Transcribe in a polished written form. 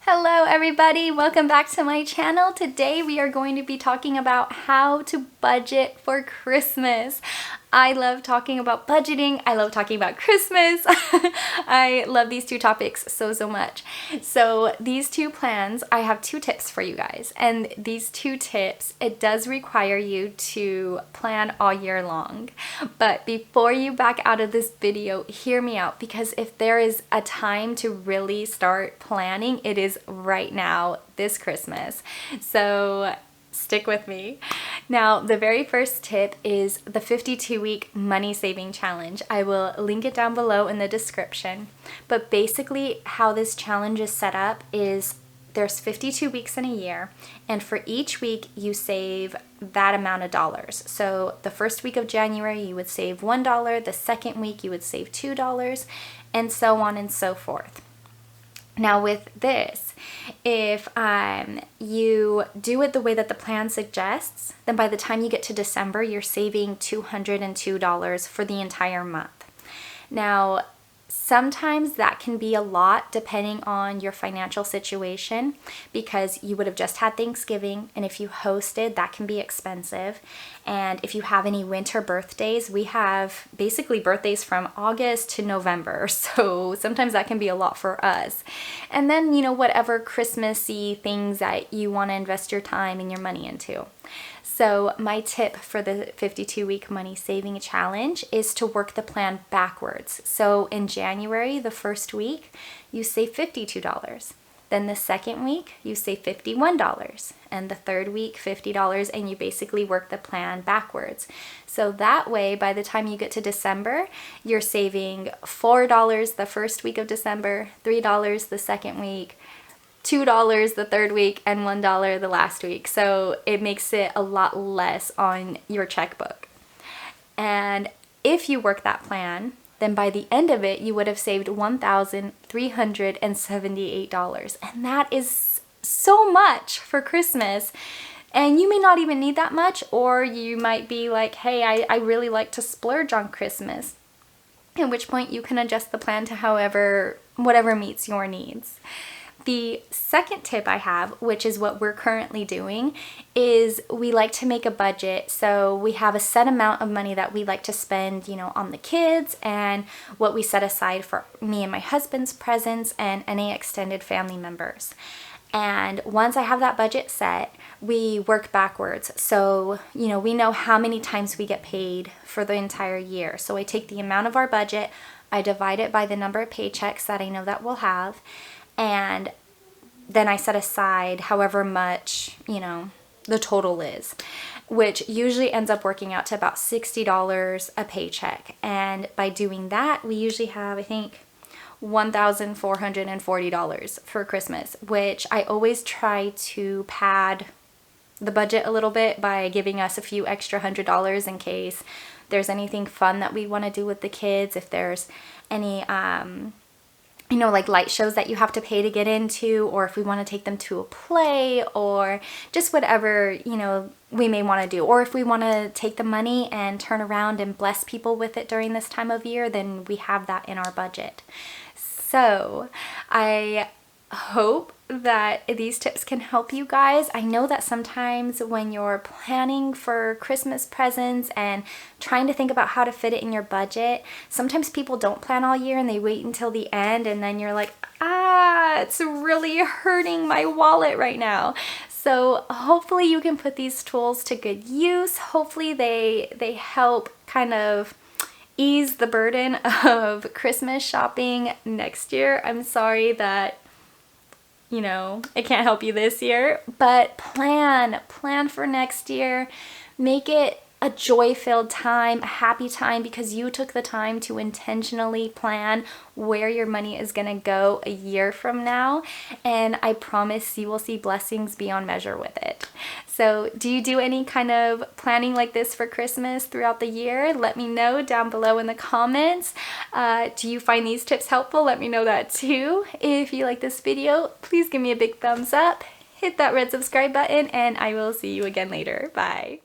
Hello everybody, welcome back to my channel. Today we are going to be talking about how to budget for Christmas. I love talking about budgeting. I love talking about Christmas. I love these two topics so much. So these two plans, I have two tips for you guys. And these two tips, it does require you to plan all year long. But before you back out of this video, hear me out, because if there is a time to really start planning, it is right now, this Christmas. So stick with me. Now, the very first tip is the 52-week money saving challenge. I will link it down below in the description. But basically how this challenge is set up is there's 52 weeks in a year, and for each week you save that amount of dollars. So the first week of January you would save $1, the second week you would save $2, and so on and so forth. Now with this, if you do it the way that the plan suggests, then by the time you get to December, you're saving $202 for the entire month. Now, sometimes that can be a lot depending on your financial situation, because you would have just had Thanksgiving, and if you hosted, that can be expensive. And if you have any winter birthdays, we have basically birthdays from August to November, so sometimes that can be a lot for us. And then, you know, whatever Christmassy things that you want to invest your time and your money into. So my tip for the 52-week money saving challenge is to work the plan backwards. So in January, the first week, you save $52. Then the second week, you save $51. And the third week, $50, and you basically work the plan backwards. So that way, by the time you get to December, you're saving $4 the first week of December, $3 the second week, $2 the third week, and $1 the last week. So it makes it a lot less on your checkbook. And if you work that plan, then by the end of it, you would have saved $1,378. And that is so much for Christmas. And you may not even need that much, or you might be like, hey, I really like to splurge on Christmas. At which point you can adjust the plan to whatever meets your needs. The second tip I have, which is what we're currently doing, is we like to make a budget. So we have a set amount of money that we like to spend, you know, on the kids, and what we set aside for me and my husband's presents and any extended family members. And once I have that budget set, we work backwards. So, you know, we know how many times we get paid for the entire year. So I take the amount of our budget, I divide it by the number of paychecks that I know that we'll have, and then I set aside however much, you know, the total is, which usually ends up working out to about $60 a paycheck. And by doing that, we usually have, I think, $1,440 for Christmas, which I always try to pad the budget a little bit by giving us a few extra $100 in case there's anything fun that we want to do with the kids, if there's any you know, like light shows that you have to pay to get into, or if we want to take them to a play, or just whatever, you know, we may want to do. Or if we want to take the money and turn around and bless people with it during this time of year, then we have that in our budget. So I hope that these tips can help you guys. I know that sometimes when you're planning for Christmas presents and trying to think about how to fit it in your budget, sometimes people don't plan all year and they wait until the end, and then you're like, it's really hurting my wallet right now. So hopefully you can put these tools to good use. Hopefully they help kind of ease the burden of Christmas shopping next year. I'm sorry that, you know, it can't help you this year, but plan for next year. Make it a joy-filled time, a happy time, because you took the time to intentionally plan where your money is gonna go a year from now, and I promise you will see blessings beyond measure with it. So do you do any kind of planning like this for Christmas throughout the year? Let me know down below in the comments. Do you find these tips helpful? Let me know that too. If you like this video, please give me a big thumbs up, hit that red subscribe button, and I will see you again later. Bye.